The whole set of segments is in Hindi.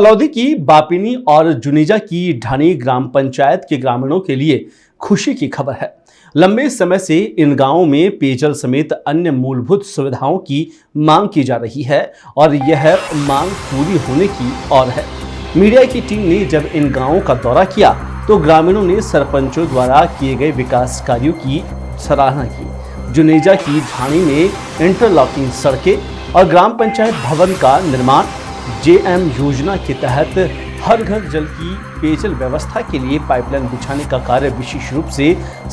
फलौदी की बापिनी और जुनेजा की ढाणी ग्राम पंचायत के ग्रामीणों के लिए खुशी की खबर है। लंबे समय से इन गांवों में पेयजल समेत अन्य मूलभूत सुविधाओं की मांग की जा रही है और यह मांग पूरी होने की ओर है। मीडिया की टीम ने जब इन गांवों का दौरा किया तो ग्रामीणों ने सरपंचों द्वारा किए गए विकास कार्यों की सराहना की। जुनेजा की ढाणी में इंटरलॉकिंग सड़कें और ग्राम पंचायत भवन का निर्माण, जेएम योजना के तहत हर घर जल की पेयजल व्यवस्था के लिए पाइपलाइन बिछाने का कार्य विशेष रूप से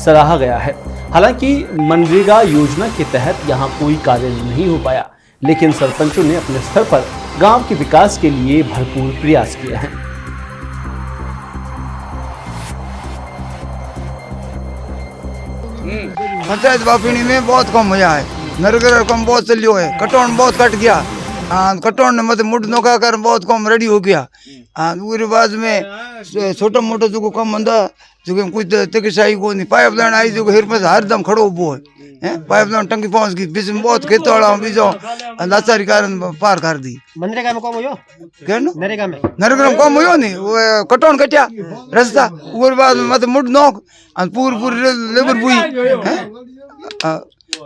सराहा गया है। हालांकि मनरेगा योजना के तहत यहां कोई कार्य नहीं हो पाया, लेकिन सरपंचों ने अपने स्तर पर गांव के विकास के लिए भरपूर प्रयास किए हैं। पंचायत बापिनी में बहुत कम हुआ है, नरगर कम बहुत चलियो है, कटौन बहुत कट गया। कटौन ने मतलब मुड नौका कर बहुत कम रेडी हो गया। उसके बाद में छोटा मोटा जो कम बंदा जो कुछ तकसाई को नहीं, पाइपलाइन आई जो हिर पर हरदम खड़ो उबो है, पाइपलाइन टंकी पहुंच गई, बीच में बहुत खेत वाला बीजो लाचारी कारण पार कर दी। मनरेगा में कम हो क्या ना नरेगा में कम हो नहीं, वो कटौन कटिया रास्ता। उसके बाद में मतलब मुड नौक पूरी लेबर बुई।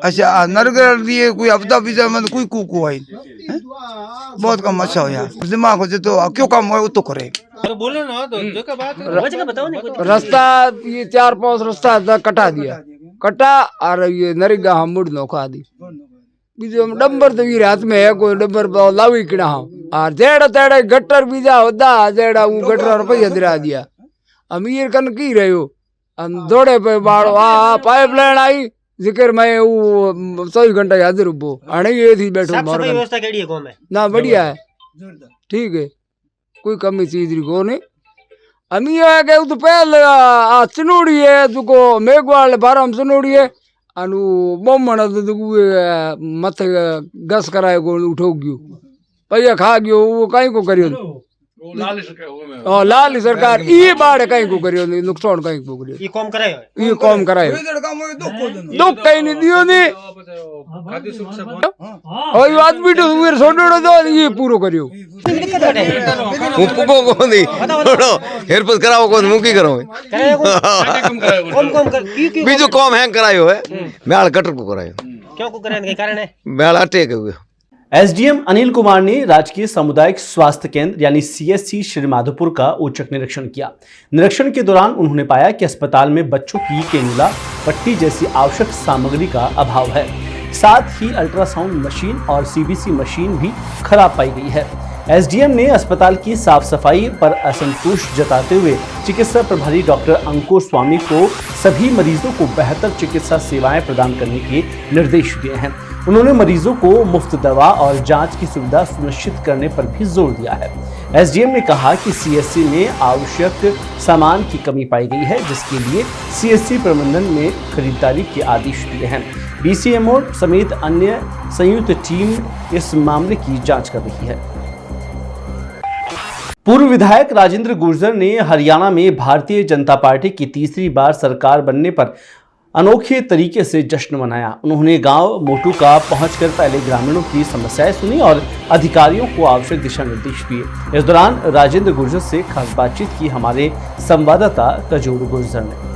अच्छा नरगर दिए कोई हफ्ता बीजा मतलब कोई कुकू आई बहुत कम अच्छा हो यार, दिमाग हो तो क्यों काम हो तो करे। तो बोलो ना, तो जो का बात है बताओ नहीं। रास्ता ये 4-5 रास्ता था कटा दिया, कटा और ये नरेगा हम मुड़ नौका दी। बीजो डंबर तो ये हाथ में है, कोई डंबर लावी किना हम और जेड़ा तेड़ा गटर बीजा होता जेड़ा वो गटर रुपया दिला दिया। अमीर कन की रहो हम दौड़े पे बाड़ो पाइपलाइन आई जिक्र मैं वो 24 घंटा हाजिर उबो आने ये थी बैठो साफ सफाई व्यवस्था केड़ी है गांव में ना बढ़िया है, ठीक है, कोई कमी चीज को नहीं। अमी है के तो पहले आ चनोड़ी है जो मेघवाल बारम चनोड़ी है अनु बोमण तो मत गस कराए को उठो गयो पैया खा गयो, वो कहीं को करियो लाल सरकार ये बाढ़ कहीं को करियो नुकसान कहीं को करियो ये कम करायो, ये कम करायो दुख कहीं नहीं दियो ने और आदमी तो वीर सोडो दो ये पूरो करियो मुको को नहीं छोड़ो हेर पर कराओ को मुकी करो कम कर की बीजो कम हैंग करायो है मैल कटर को करायो क्यों को कराने के कारण है मैल अटैक हुए। एसडीएम अनिल कुमार ने राजकीय सामुदायिक स्वास्थ्य केंद्र यानी सीएससी श्रीमाधोपुर का औचक निरीक्षण किया। निरीक्षण के दौरान उन्होंने पाया कि अस्पताल में बच्चों की कैनुला, पट्टी जैसी आवश्यक सामग्री का अभाव है। साथ ही अल्ट्रासाउंड मशीन और सीबीसी मशीन भी खराब पाई गई है। एसडीएम ने अस्पताल की साफ सफाई पर असंतोष जताते हुए चिकित्सा प्रभारी डॉक्टर अंकुर स्वामी को सभी मरीजों को बेहतर चिकित्सा सेवाएं प्रदान करने के निर्देश दिए हैं। उन्होंने मरीजों को मुफ्त दवा और जांच की सुविधा सुनिश्चित करने पर भी जोर दिया है। एसडीएम ने कहा कि सीएससी में आवश्यक सामान की कमी पाई गई है, जिसके लिए सीएससी प्रबंधन ने खरीदारी के आदेश दिए हैं। बीसीएमओ समेत अन्य संयुक्त टीम इस मामले की जांच कर रही है। पूर्व विधायक राजेंद्र गुर्जर ने हरियाणा में भारतीय जनता पार्टी की तीसरी बार सरकार बनने पर अनोखे तरीके से जश्न मनाया। उन्होंने गांव मोटू का पहुंचकर पहले ग्रामीणों की समस्याएं सुनी और अधिकारियों को आवश्यक दिशा निर्देश दिए। इस दौरान राजेंद्र गुर्जर से खास बातचीत की हमारे संवाददाता कजोर गुर्जर ने।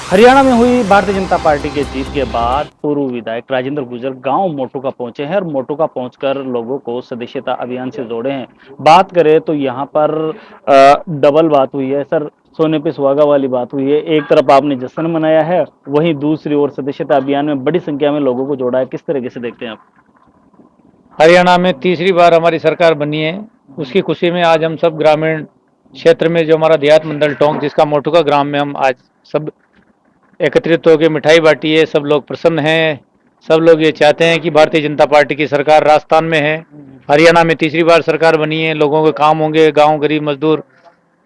हरियाणा में हुई भारतीय जनता पार्टी के जीत के बाद पूर्व विधायक राजेंद्र गुर्जर गांव मोटू का पहुंचे हैं और मोटू का पहुंचकर लोगों को सदस्यता अभियान से जोड़े हैं। बात करें तो यहां पर डबल बात हुई है सर, सोने पे सुहागा वाली बात हुई है। एक तरफ आपने जश्न मनाया है, वहीं दूसरी ओर सदस्यता अभियान में बड़ी संख्या में लोगों को जोड़ा है। किस तरीके से देखते हैं आप? हरियाणा में तीसरी बार हमारी सरकार बनी है, उसकी खुशी में आज हम सब ग्रामीण क्षेत्र में जो हमारा देहात मंडल टोंक जिसका मोटू का ग्राम में हम आज सब एकत्रित होकर मिठाई बांटी है। सब लोग प्रसन्न हैं, सब लोग ये चाहते हैं कि भारतीय जनता पार्टी की सरकार राजस्थान में है, हरियाणा में तीसरी बार सरकार बनी है, लोगों के काम होंगे, गांव गरीब मजदूर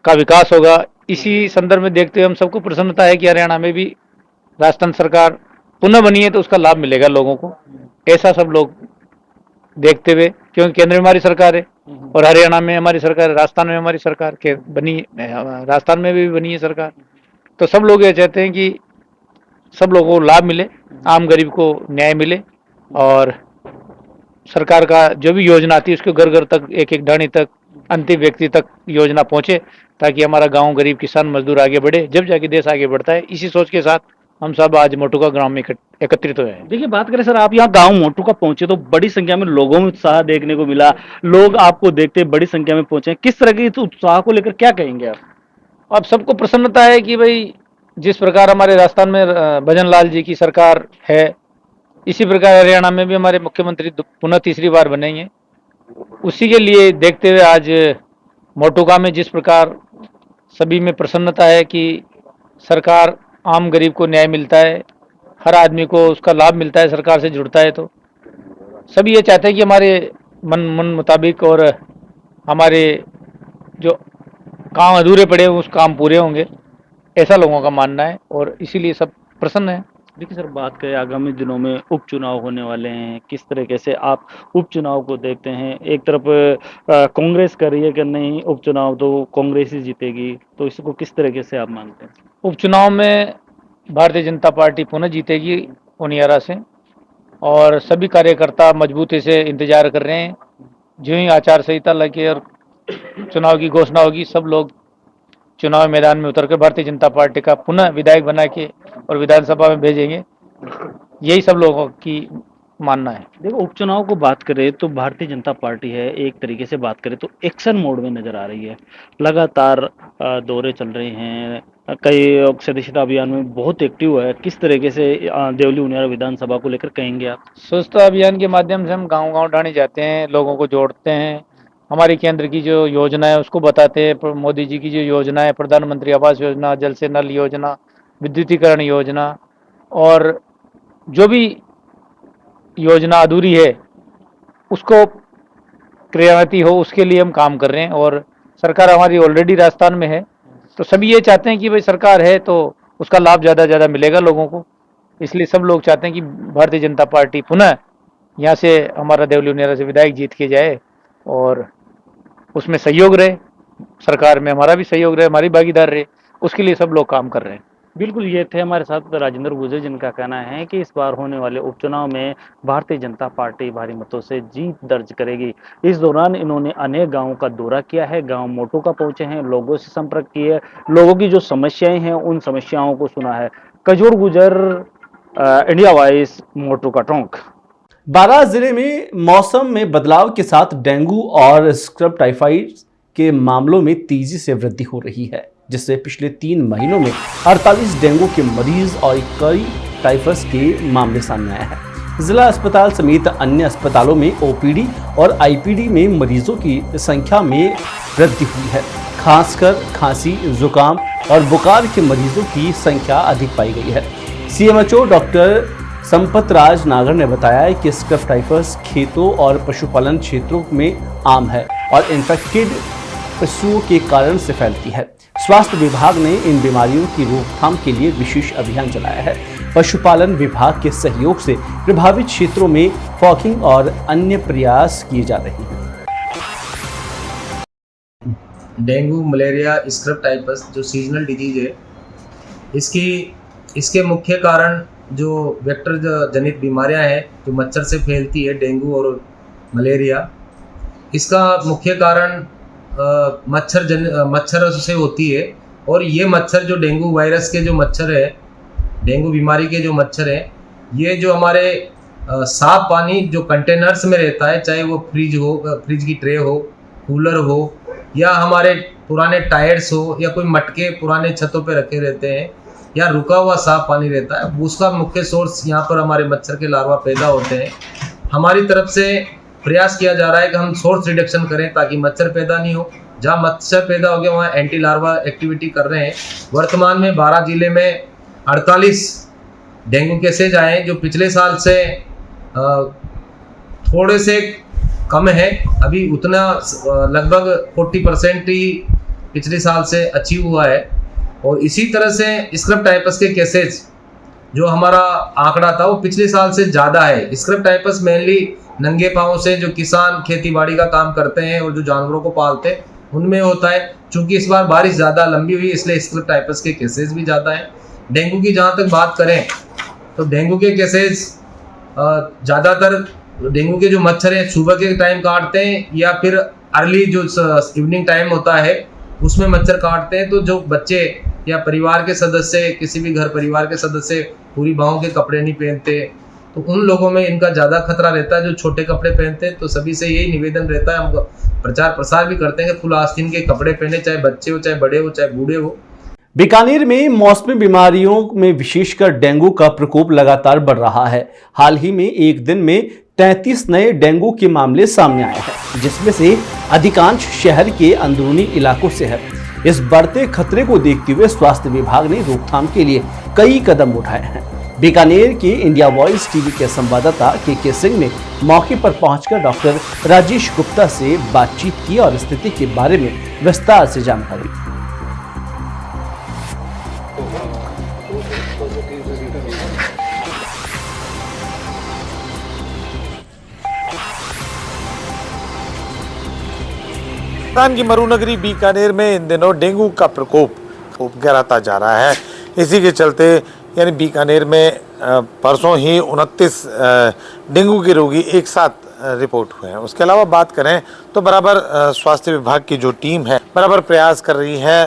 का विकास होगा। इसी संदर्भ में देखते हुए हम सबको प्रसन्नता है कि हरियाणा में भी राजस्थान सरकार पुनः बनी है तो उसका लाभ मिलेगा लोगों को, ऐसा सब लोग देखते हुए, क्योंकि केंद्र में हमारी सरकार है और हरियाणा में हमारी सरकार है, राजस्थान में हमारी सरकार के बनी, राजस्थान में भी बनी है सरकार, तो सब लोग ये चाहते हैं कि सब लोगों को लाभ मिले, आम गरीब को न्याय मिले और सरकार का जो भी योजना आती है उसको घर घर तक, एक एक ढाणी तक अंतिम व्यक्ति तक योजना पहुंचे, ताकि हमारा गांव, गरीब किसान मजदूर आगे बढ़े, जब जाके देश आगे बढ़ता है। इसी सोच के साथ हम सब आज मोटुका ग्राम में एकत्रित हुए हैं। देखिए, बात करें सर, आप यहाँ गांव मोटू का पहुंचे तो बड़ी संख्या में लोगों में उत्साह देखने को मिला। लोग आपको देखते बड़ी संख्या में पहुंचे, किस तरह के इस उत्साह को लेकर क्या कहेंगे आप? अब सबको प्रसन्नता है कि भाई जिस प्रकार हमारे राजस्थान में भजन लाल जी की सरकार है, इसी प्रकार हरियाणा में भी हमारे मुख्यमंत्री पुनः तीसरी बार बनेंगे। उसी के लिए देखते हुए आज मोटुका में जिस प्रकार सभी में प्रसन्नता है कि सरकार, आम गरीब को न्याय मिलता है, हर आदमी को उसका लाभ मिलता है, सरकार से जुड़ता है, तो सभी ये चाहते हैं कि हमारे मन मुताबिक और हमारे जो काम अधूरे पड़े उस काम पूरे होंगे, ऐसा लोगों का मानना है, और इसीलिए सब प्रसन्न है। देखिए सर, बात करें आगामी दिनों में उपचुनाव होने वाले हैं, किस तरीके से आप उपचुनाव को देखते हैं? एक तरफ कांग्रेस कर रही है कि नहीं, उपचुनाव तो कांग्रेस ही जीतेगी, तो इसको किस तरीके से आप मानते हैं? उपचुनाव में भारतीय जनता पार्टी पुनः जीतेगी ओनियारा से, और सभी कार्यकर्ता मजबूती से इंतजार कर रहे हैं। जो ही आचार संहिता लगे और चुनाव की घोषणा होगी, सब लोग चुनाव मैदान में उतरकर भारतीय जनता पार्टी का पुनः विधायक बना के और विधानसभा में भेजेंगे। यही सब लोगों की मानना है। देखो, उपचुनाव को बात करें तो भारतीय जनता पार्टी है, एक तरीके से बात करें तो एक्शन मोड में नजर आ रही है। लगातार दौरे चल रहे हैं, कई सदस्यता अभियान में बहुत एक्टिव है। किस तरीके से देवली उनियारा विधानसभा को लेकर कहेंगे आप? स्वच्छता अभियान के माध्यम से हम गांव-गांव ढाणी जाते हैं, लोगों को जोड़ते हैं, हमारी केंद्र की जो योजना है उसको बताते हैं। मोदी जी की जो योजना है, प्रधानमंत्री आवास योजना, जल से नल योजना, विद्युतीकरण योजना, और जो भी योजना अधूरी है उसको क्रियान्वित हो, उसके लिए हम काम कर रहे हैं। और सरकार हमारी ऑलरेडी राजस्थान में है, तो सभी ये चाहते हैं कि भाई सरकार है तो उसका लाभ ज़्यादा ज़्यादा मिलेगा लोगों को। इसलिए सब लोग चाहते हैं कि भारतीय जनता पार्टी पुनः यहाँ से हमारा देवली उनियारा से विधायक जीत के जाए, और उसमें सहयोग रहे, सरकार में हमारा भी सहयोग रहे, हमारी भागीदार रहे, उसके लिए सब लोग काम कर रहे हैं। बिल्कुल, ये थे हमारे साथ राजेंद्र गुर्जर, जिनका कहना है कि इस बार होने वाले उपचुनाव में भारतीय जनता पार्टी भारी मतों से जीत दर्ज करेगी। इस दौरान इन्होंने अनेक गांवों का दौरा किया है, गांव मोटुका पहुंचे हैं, लोगों से संपर्क किए, लोगों की जो समस्याएं हैं उन समस्याओं को सुना है। कजोर गुजर, इंडिया वॉइस, मोटुका टोंक। बारां जिले में मौसम में बदलाव के साथ डेंगू और स्क्रब टाइफाइड के मामलों में तेजी से वृद्धि हो रही है, जिससे पिछले 3 महीनों में 48 डेंगू के मरीज और कई टाइफस के मामले सामने आए हैं। जिला अस्पताल समेत अन्य अस्पतालों में ओपीडी और आईपीडी में मरीजों की संख्या में वृद्धि हुई है। खासकर खांसी, जुकाम और बुखार के मरीजों की संख्या अधिक पाई गई है। सीएमएचओ डॉक्टर संपत राज नागर ने बताया कि स्क्रब टाइफस खेतों और पशुपालन क्षेत्रों में आम है और इन्फेक्टेड पशुओं के कारण से फैलती है। स्वास्थ्य विभाग ने इन बीमारियों की रोकथाम के लिए विशेष अभियान चलाया है। पशुपालन विभाग के सहयोग से प्रभावित क्षेत्रों में फॉगिंग और अन्य प्रयास किए जा रहे हैं। डेंगू, मलेरिया, स्क्रब टाइफस जो सीजनल डिजीज है, इसके मुख्य कारण जो वेक्टर जनित बीमारियां हैं जो मच्छर से फैलती है, डेंगू और मलेरिया, इसका मुख्य कारण मच्छर से होती है। और ये मच्छर जो डेंगू वायरस के जो मच्छर है, डेंगू बीमारी के जो मच्छर हैं, ये जो हमारे साफ पानी जो कंटेनर्स में रहता है, चाहे वो फ्रिज की ट्रे हो, कूलर हो, या हमारे पुराने टायर्स हो, या कोई मटके पुराने छतों पे रखे रहते हैं, या रुका हुआ साफ पानी रहता है, उसका मुख्य सोर्स यहाँ पर हमारे मच्छर के लार्वा पैदा होते हैं। हमारी तरफ से प्रयास किया जा रहा है कि हम सोर्स रिडक्शन करें ताकि मच्छर पैदा नहीं हो। जहाँ मच्छर पैदा हो गया वहाँ एंटी लार्वा एक्टिविटी कर रहे हैं। वर्तमान में बारां जिले में 48 डेंगू केसेज आए हैं, जो पिछले साल से थोड़े से कम है। अभी उतना लगभग 40% ही पिछले साल से अचीव हुआ है। और इसी तरह से स्क्रब टाइफस के केसेज जो हमारा आंकड़ा था वो पिछले साल से ज़्यादा है। स्क्रब टाइफस मेनली नंगे पाँव से जो किसान खेती बाड़ी का काम करते हैं और जो जानवरों को पालते हैं उनमें होता है। चूँकि इस बार बारिश ज़्यादा लंबी हुई इसलिए स्क्रब टाइफस के केसेज भी ज़्यादा हैं। डेंगू की जहाँ तक बात करें तो डेंगू के केसेज ज़्यादातर डेंगू के जो मच्छर हैं सुबह के टाइम काटते हैं या फिर अर्ली जो इवनिंग टाइम होता है उसमें मच्छर काटते हैं, तो जो बच्चे या परिवार के सदस्य, किसी भी घर परिवार के सदस्य पूरी बाहों के कपड़े नहीं पहनते, तो उन लोगों में इनका ज़्यादा खतरा रहता है जो छोटे कपड़े पहनते हैं। तो सभी से यही निवेदन रहता है, हम प्रचार प्रसार भी करते हैं कि फुल आस्तीन के कपड़े पहने, चाहे बच्चे हो, चाहे बड़े हो, चाहे बूढ़े हो। बीकानेर में मौसमी बीमारियों में विशेषकर डेंगू का प्रकोप लगातार बढ़ रहा है। हाल ही में एक दिन में 33 नए डेंगू के मामले सामने आए हैं, जिसमें से अधिकांश शहर के अंदरूनी इलाकों से है। इस बढ़ते खतरे को देखते हुए स्वास्थ्य विभाग ने रोकथाम के लिए कई कदम उठाए हैं। बीकानेर के इंडिया वॉइस टीवी के संवाददाता के सिंह ने मौके पर पहुंचकर डॉक्टर राजेश गुप्ता से बातचीत की और स्थिति के बारे में विस्तार से जानकारी दी। राजस्थान की मरुनगरी बीकानेर में इन दिनों डेंगू का प्रकोप खूब गहराता जा रहा है। इसी के चलते यानी बीकानेर में परसों ही 29 डेंगू के रोगी एक साथ रिपोर्ट हुए हैं। उसके अलावा बात करें तो बराबर स्वास्थ्य विभाग की जो टीम है बराबर प्रयास कर रही है।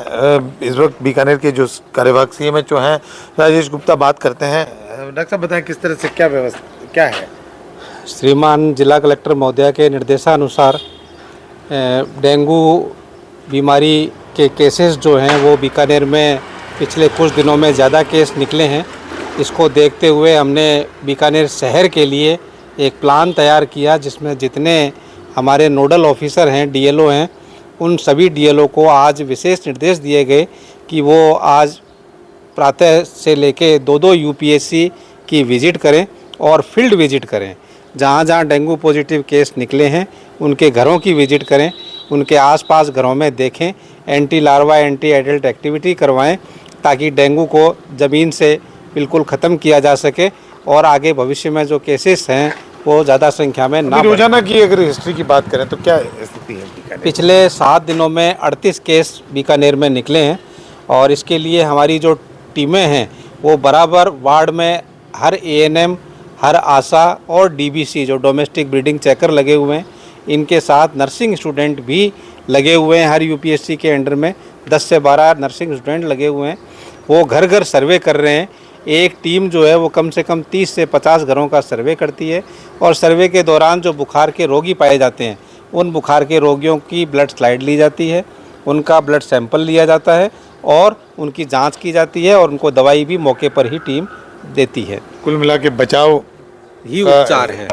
इस वक्त बीकानेर के जो कार्यवाहक सीएमएचओ हैं राजेश गुप्ता बात करते हैं। डॉक्टर साहब बताएं किस तरह से क्या व्यवस्था क्या है। श्रीमान जिला कलेक्टर महोदय के निर्देशानुसार डेंगू बीमारी के केसेस जो हैं वो बीकानेर में पिछले कुछ दिनों में ज़्यादा केस निकले हैं। इसको देखते हुए हमने बीकानेर शहर के लिए एक प्लान तैयार किया, जिसमें जितने हमारे नोडल ऑफिसर हैं, डीएलओ हैं, उन सभी डीएलओ को आज विशेष निर्देश दिए गए कि वो आज प्रातः से लेके 2-2 यूपीएससी की विज़िट करें और फील्ड विज़िट करें। जहाँ जहाँ डेंगू पॉजिटिव केस निकले हैं उनके घरों की विज़िट करें, उनके आसपास घरों में देखें, anti larva anti adult activity करवाएं, ताकि डेंगू को ज़मीन से बिल्कुल ख़त्म किया जा सके और आगे भविष्य में जो केसेस हैं वो ज़्यादा संख्या में ना। रोजाना की अगर हिस्ट्री की बात करें तो क्या स्थिति है बीकानेर? पिछले 7 दिनों में 38 केस बीकानेर में निकले हैं और इसके लिए हमारी जो टीमें हैं वो बराबर वार्ड में हर एएनएम, हर आशा और डीबीसी जो डोमेस्टिक ब्रीडिंग चेकर लगे हुए हैं, इनके साथ नर्सिंग स्टूडेंट भी लगे हुए हैं। हर यूपीएससी के अंडर में 10 से 12 नर्सिंग स्टूडेंट लगे हुए हैं। वो घर घर सर्वे कर रहे हैं। एक टीम जो है वो कम से कम 30 से 50 घरों का सर्वे करती है और सर्वे के दौरान जो बुखार के रोगी पाए जाते हैं उन बुखार के रोगियों की ब्लड स्लाइड ली जाती है, उनका ब्लड सैंपल लिया जाता है और उनकी जांच की जाती है और उनको दवाई भी मौके पर ही टीम देती है। कुल मिला के बचाव ही उपचार है।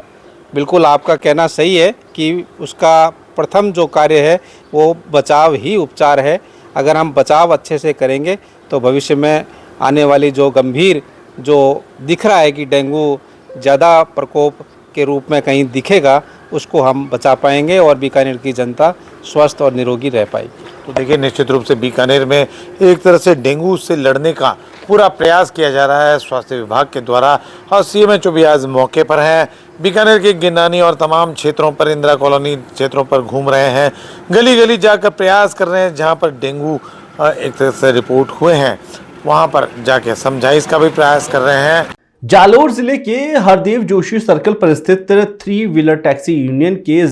बिल्कुल आपका कहना सही है कि उसका प्रथम जो कार्य है वो बचाव ही उपचार है। अगर हम बचाव अच्छे से करेंगे तो भविष्य में आने वाली जो गंभीर जो दिख रहा है कि डेंगू ज़्यादा प्रकोप के रूप में कहीं दिखेगा, उसको हम बचा पाएंगे और बीकानेर की जनता स्वस्थ और निरोगी रह पाएगी। तो देखिए निश्चित रूप से बीकानेर में एक तरह से डेंगू से लड़ने का पूरा प्रयास किया जा रहा है स्वास्थ्य विभाग के द्वारा और सीएमएचओ भी आज मौके पर हैं। बीकानेर के गिन्नानी और तमाम क्षेत्रों पर, इंदिरा कॉलोनी क्षेत्रों पर घूम रहे हैं, गली गली जाकर प्रयास कर रहे हैं। जहां पर डेंगू एक तरह से रिपोर्ट हुए हैं वहां पर जाके समझाइश का भी प्रयास कर रहे हैं। जालोर जिले के हरदेव जोशी सर्कल पर स्थित 3 व्हीलर टैक्सी यूनियन के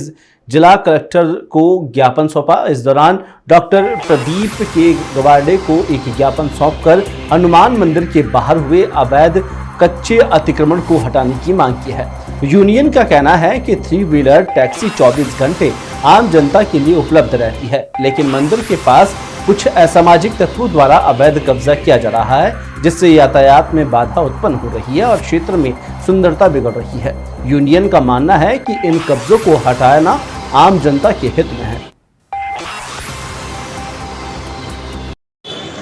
जिला कलेक्टर को ज्ञापन सौंपा। इस दौरान डॉक्टर प्रदीप के गवाडे को एक ज्ञापन सौंपकर हनुमान मंदिर के बाहर हुए अवैध कच्चे अतिक्रमण को हटाने की मांग की है। यूनियन का कहना है कि 3 व्हीलर टैक्सी 24 घंटे आम जनता के लिए उपलब्ध रहती है, लेकिन मंदिर के पास कुछ असामाजिक तत्वों द्वारा अवैध कब्जा किया जा रहा है, जिससे यातायात में बाधा उत्पन्न हो रही है और क्षेत्र में सुंदरता बिगड़ रही है। यूनियन का मानना है कि इन कब्जों को हटाना आम जनता के हित में है।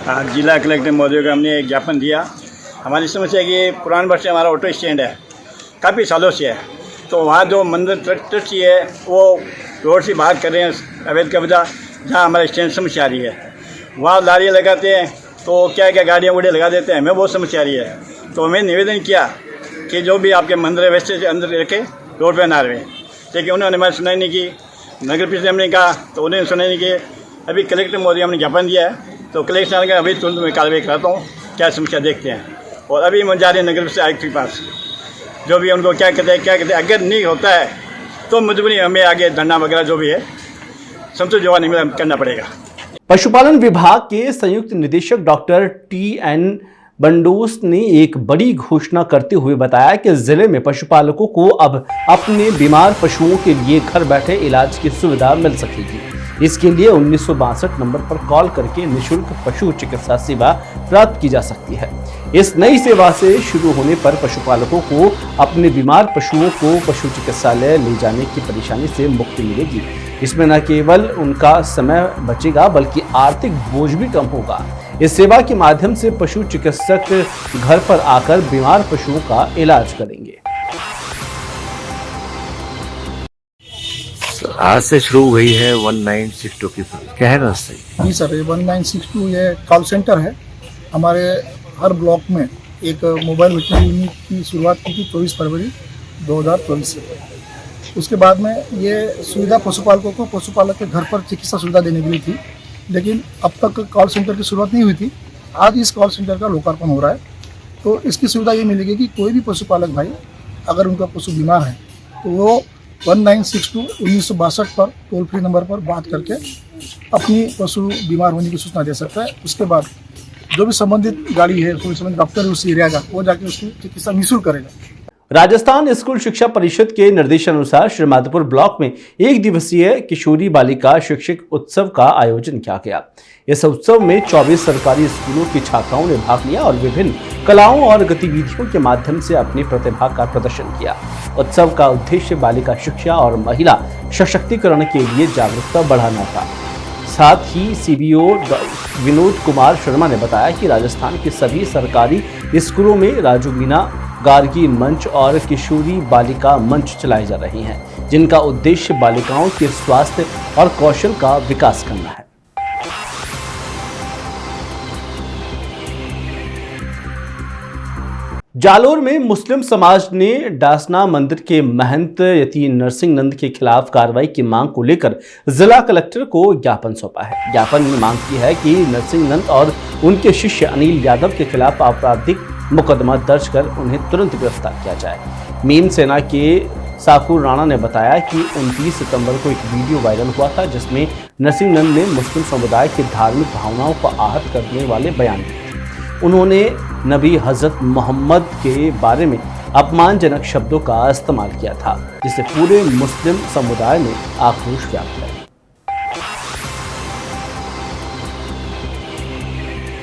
आज जिला कलेक्टर महोदय को हमने एक ज्ञापन दिया। हमारी समस्या है कि पुराने वर्ष से हमारा ऑटो स्टैंड है, काफ़ी सालों से है, तो वहाँ जो मंदिर ट्रस्टी है वो रोड से बाहर कर रहे हैं अवैध कब्जा, जहाँ हमारे स्टैंड समस्या आ रही है। वहाँ लारियाँ लगाते हैं तो क्या क्या गाड़ियाँ उड़े लगा देते हैं, हमें बहुत समस्या आ रही है। तो हमें निवेदन किया कि जो भी आपके मंदिर है वैसे अंदर रखे, रोड पर ना रहे, लेकिन उन्होंने हमारी सुनाई नहीं की। नगर परिषद हमने कहा तो उन्होंने सुनाई नहीं की। अभी कलेक्टर महोदय हमने ज्ञापन दिया है, तो कलेक्टर ने अभी तुरंत मैं कार्रवाई कराता हूँ, क्या समस्या देखते हैं। और अभी हम जा रहे हैं नगर परिषद आयुक्त के पास, जो भी उनको क्या कहते हैं। अगर नहीं होता है तो मजबूरी हमें आगे धरना वगैरह जो भी है संतोष जवाब नहीं मिला, करना पड़ेगा। पशुपालन विभाग के संयुक्त निदेशक डॉक्टर TN बंडोस ने एक बड़ी घोषणा करते हुए बताया कि जिले में पशुपालकों को अब अपने बीमार पशुओं के लिए घर बैठे इलाज की सुविधा मिल सकेगी। इसके लिए 1962 नंबर पर कॉल करके निशुल्क पशु चिकित्सा सेवा प्राप्त की जा सकती है। इस नई सेवा से शुरू होने पर पशुपालकों को अपने बीमार पशुओं को पशु चिकित्सालय ले जाने की परेशानी से मुक्ति मिलेगी। इसमें न केवल उनका समय बचेगा बल्कि आर्थिक बोझ भी कम होगा। इस सेवा के माध्यम से पशु चिकित्सक घर पर आकर बीमार पशुओं का इलाज करेंगे। आज से शुरू हुई है 1962 की सर्विस, क्या है ना सही? जी सर, ये 1962 ये कॉल सेंटर है। हमारे हर ब्लॉक में एक मोबाइल वेटनरी यूनिट की शुरुआत की थी 24 फरवरी 2024 से। उसके बाद में ये सुविधा पशुपालकों को पशुपालक के घर पर चिकित्सा सुविधा देने के लिए थी, लेकिन अब तक कॉल सेंटर की शुरुआत नहीं हुई थी। आज इस कॉल सेंटर का लोकार्पण हो रहा है। तो इसकी सुविधा ये मिलेगी कि कोई भी पशुपालक भाई अगर उनका पशु बीमार है तो वो 1962 पर टोल फ्री नंबर पर बात करके अपनी पशु बीमार होने की सूचना दे सकता है। उसके बाद जो भी संबंधित गाड़ी है, कोई संबंधित डॉक्टर है उस एरिया का, वो जाके उसकी चिकित्सा निःशुल्क करेगा। राजस्थान स्कूल शिक्षा परिषद के निर्देशानुसार श्रीमाधोपुर ब्लॉक में एक दिवसीय किशोरी बालिका शिक्षक उत्सव का आयोजन किया गया। इस उत्सव में 24 सरकारी स्कूलों की छात्राओं ने भाग लिया और विभिन्न कलाओं और गतिविधियों के माध्यम से अपनी प्रतिभा का प्रदर्शन किया। उत्सव का उद्देश्य बालिका शिक्षा और महिला सशक्तिकरण के लिए जागरूकता बढ़ाना था। साथ ही CBO विनोद कुमार शर्मा ने बताया कि राजस्थान के सभी सरकारी स्कूलों में राजूबीना गार्गी मंच और किशोरी बालिका मंच चलाए जा रहे हैं, जिनका उद्देश्य बालिकाओं के स्वास्थ्य और कौशल का विकास करना है। जालोर में मुस्लिम समाज ने डासना मंदिर के महंत यति नरसिंह नंद के खिलाफ कार्रवाई की मांग को लेकर जिला कलेक्टर को ज्ञापन सौंपा है। ज्ञापन में मांग की है कि नरसिंह नंद और उनके शिष्य अनिल यादव के खिलाफ आपराधिक मुकदमा दर्ज कर उन्हें तुरंत गिरफ्तार किया जाए। मीम सेना के साकुर राणा ने बताया कि 29 सितंबर को एक वीडियो वायरल हुआ था जिसमें नरसिंह नंद ने मुस्लिम समुदाय की धार्मिक भावनाओं को आहत करने वाले बयान दिए थे। उन्होंने नबी हजरत मोहम्मद के बारे में अपमानजनक शब्दों का इस्तेमाल किया था, जिससे पूरे मुस्लिम समुदाय में आक्रोश व्याप्त है।